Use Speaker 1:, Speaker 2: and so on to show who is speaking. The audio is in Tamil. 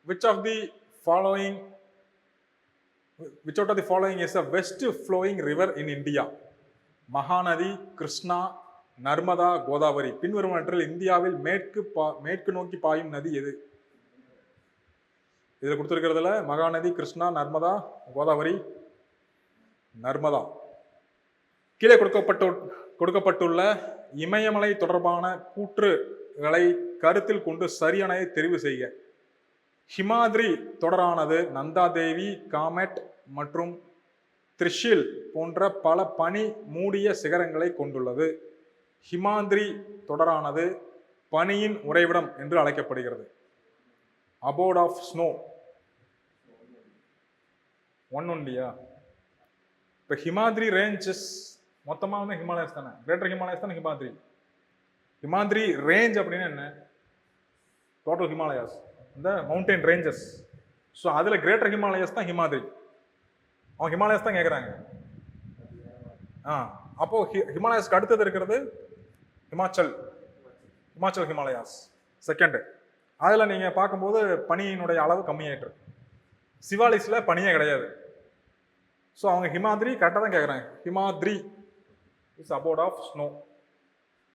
Speaker 1: which of the following which out of the following is a west flowing river in India? Mahanadi, Krishna, Narmada, Godavari. பின்வருவனற்றில் இந்தியாவில் மேற்கு நோக்கி பாயும் நதி எது? இதுல கொடுத்திருக்கிறதுல மகாநதி, கிருஷ்ணா, நர்மதா, கோதாவரி. நர்மதா. கீழே கொடுக்கப்பட்டுள்ள இமயமலை தொடர்பான கூற்றுகளை கருத்தில் கொண்டு சரியானதை தெரிவு செய்க. ஹிமாத்ரி தொடரானது நந்தாதேவி, காமெட் மற்றும் திரிஷில் போன்ற பல பனி மூடிய சிகரங்களை கொண்டுள்ளது. ஹிமாத்ரி தொடரானது பனியின் உறைவிடம் என்று அழைக்கப்படுகிறது. abode of snow ஒன்னுண்டியா. இப்போ ஹிமாத்ரி ரேஞ்சஸ் மொத்தமாக வந்து ஹிமாலயஸ் தானே, கிரேட்டர் ஹிமாலயஸ் தானே ஹிமாத்ரி. ஹிமாத்ரி ரேஞ்ச் அப்படின்னு என்ன? டோட்டல் ஹிமாலயாஸ், இந்த மவுண்டைன் ரேஞ்சஸ். ஸோ அதில் கிரேட்டர் ஹிமாலயஸ் தான் ஹிமாத்ரி. அவங்க ஹிமாலயஸ் தான் கேட்குறாங்க. அப்போ ஹிமாலயஸ்க்கு அடுத்தது இருக்கிறது ஹிமாச்சல் ஹிமாலயாஸ் செகண்ட். அதில் நீங்கள் பார்க்கும்போது பனியினுடைய அளவு கம்மியாயிட்டு. சிவாலிஸில் பனியே கிடையாது. ஸோ அவங்க ஹிமாத்ரி கரெக்டாக தான் கேட்குறாங்க. Himadri is abode of snow.